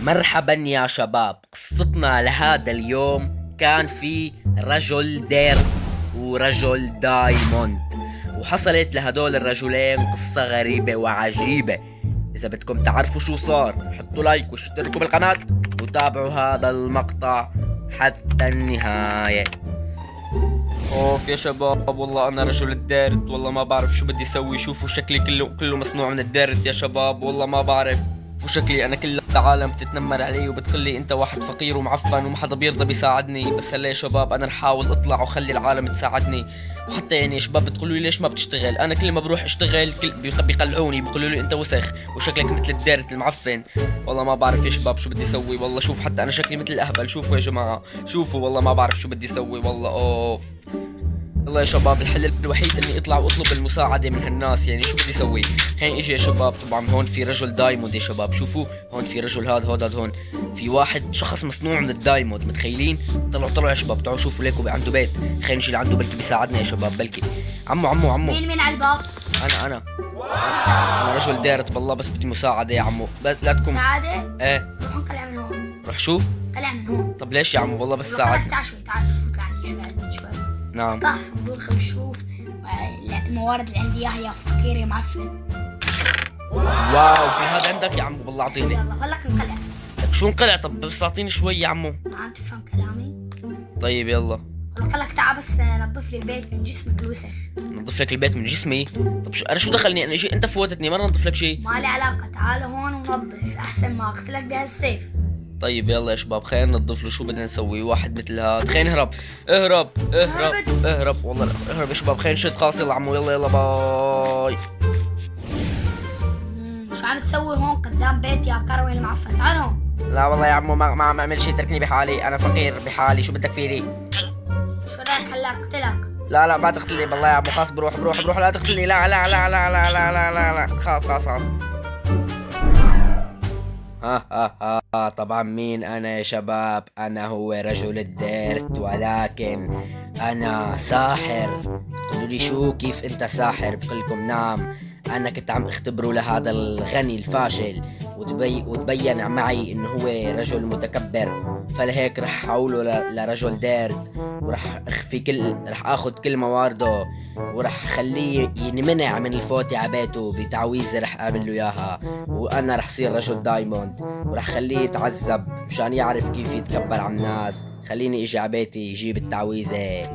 مرحبا يا شباب. قصتنا لهذا اليوم كان في رجل دير ورجل دايموند، وحصلت لهدول الرجلين قصة غريبة وعجيبة. إذا بدكم تعرفوا شو صار حطوا لايك واشتركوا بالقناة وتابعوا هذا المقطع حتى النهاية. اوف يا شباب، والله انا رجل الديرت، والله ما بعرف شو بدي اسوي. شوفوا شكلي كله مصنوع من الديرت يا شباب، والله ما بعرف. وشكلي انا كل العالم بتتنمر علي وبتقول لي انت واحد فقير ومعفن وما حدا بيرضى بيساعدني. بس هلا يا شباب انا رح احاول اطلع وخلي العالم تساعدني. وحتى يعني يا شباب بتقولوا لي ليش ما بتشتغل؟ انا كل ما بروح اشتغل بيقلعوني، بيقولوا لي انت وسخ وشكلك مثل الديرت المعفن. والله ما بعرف يا شباب شو بدي اسوي. والله شوف حتى انا شكلي مثل الاهبل. شوفوا يا جماعه، شوفوا والله ما بعرف شو بدي اسوي. والله اوف. والله يا شباب الحل الوحيد اني اطلع واطلب المساعدة من هالناس. يعني شو بدي اسوي؟ خليني اجي يا شباب. طبعا هون في رجل دايموند يا شباب، شوفوا هون في رجل هذا هون في واحد شخص مصنوع من الدايموند، متخيلين؟ طلعوا يا شباب، تعالوا شوفوا ليكو عنده بيت. خلينا نجي لعنده بلكي بيساعدنا يا شباب. بلكي عمو مين على الباب؟ انا رجل ديرت بالله، بس بدي مساعدة يا عمو. بس لا تكون مساعدة؟ ايه. روح انقلع من هون. روح شو؟ انقلع من هون. طب ليش يا عمو؟ والله بس تعال ساعد. تعال شوي، تعال فوت لعندي شوي على البيت شوي. نعم. افتح صندوقي وشوف الموارد اللي عندي اياها يا فقير يا معفن. واو، في هذا عندك يا عمو؟ بالله اعطيني. يلا هلك انقلع. شو انقلع؟ طب بس اعطيني شوي يا عمو. ما عم تفهم كلامي؟ طيب يلا. قلك تعال بس نظف لي البيت من جسمك الوسخ. نظف لك البيت من جسمي؟ طب شو انا شو دخلني؟ انا شيء انت فوتتني، ما نظف لك شيء. ما لي علاقة، تعال هون ونظف احسن ما اقتلك بهالسيف. طيب يلا يا شباب خلينا ننظف له. شو بدنا نسوي؟ واحد مثل هاد. خلينا نهرب. اهرب والله اهرب يا شباب. خلينا نشد خلاص. يلا عمو يلا باي. شو عم تسوي هون قدام بيتي يا كروي المعفن؟ تعال هون. لا والله يا عمو ما عم اعمل شيء، تركني بحالي، انا فقير بحالي. شو بدك فيني؟ شو رايك هلا اقتلك؟ لا ما تقتلني بالله يا عمو. خلاص بروح لا تقتلني. لا خلاص. ها طبعا مين انا يا شباب؟ انا هو رجل الديرت، ولكن انا ساحر. تقولوا لي شو كيف انت ساحر؟ بقول لكم نعم، انا كنت عم اختبره لهذا الغني الفاشل وتبين معي انه هو رجل متكبر، فلهيك رح احوله لرجل ديرت، ورح رح اخذ كل موارده، ورح خليه ينمنع من الفوت على بيته بتعويذه رح اعمل له اياها. وانا رح صير رجل دايموند ورح خليه يتعذب مشان يعرف كيف يتكبر على الناس. خليني اجي على بيتي يجيب التعويذه.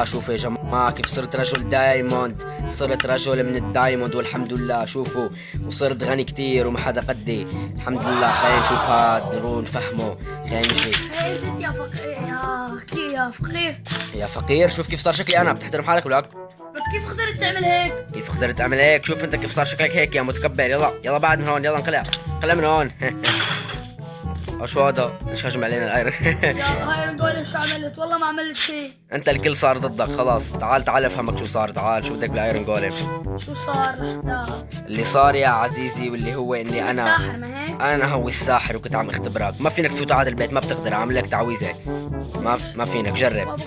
شوفوا يا جماعة كيف صرت رجل دايموند. صرت رجل من الدايموند والحمد لله. شوفوا وصرت غني كتير وما حدا قدي الحمد لله. خلينا نشوف هاد نرون فهمه. خلينا نجي. انت يا فقير يا فقير شوف كيف صار شكلي انا. بتحترم حالك ولا؟ كيف قدرت تعمل هيك؟ كيف قدرت اعمل هيك؟ شوف انت كيف صار شكلك هيك يا متكبر. يلا بعد من هون. يلا انقلع من هون. شو هذا؟ ليش هجم علينا الايرون؟ يا ايرون جولم شو عملت؟ والله ما عملت شيء. انت الكل صار ضدك خلاص. تعال افهمك شو صار. تعال شو بدك بالايرون جولم؟ شو صار لحتى؟ اللي صار يا عزيزي واللي هو اني انا ساحر ما هيك؟ انا هو الساحر وكنت عم اختبرك. ما فينك تفوت على هذا البيت، ما بتقدر. اعمل لك تعويذه. ما فينك. جرب.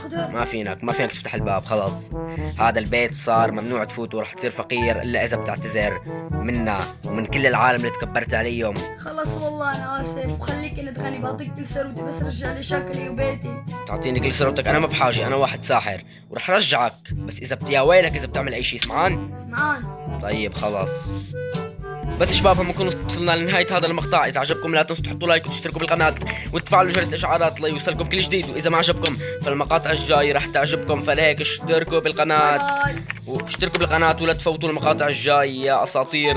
ما فينك تفتح الباب. خلاص هذا البيت صار ممنوع تفوت ورح تصير فقير الا اذا بتعتذر منا ومن كل العالم اللي تكبرت عليهم. خلص والله انا اسف وخليك انت غني. بعطيك كل ثروتي بس رجع لي شكلي وبيتي. تعطيني كل ثروتك؟ انا ما بحاجه، انا واحد ساحر ورح رجعك. بس اذا يا ويلك اذا بتعمل اي شيء. سمعان؟ طيب خلاص. بس شباب هم نكون وصلنا لنهاية هذا المقطع. إذا عجبكم لا تنسوا تحطوا لايك وتشتركوا بالقناة وتفعلوا جرس الإشعارات ليوصلكم كل جديد. وإذا ما عجبكم فالمقاطع الجاي راح تعجبكم، فلهيك اشتركوا بالقناة ولا تفوتوا المقاطع الجاي يا أساطير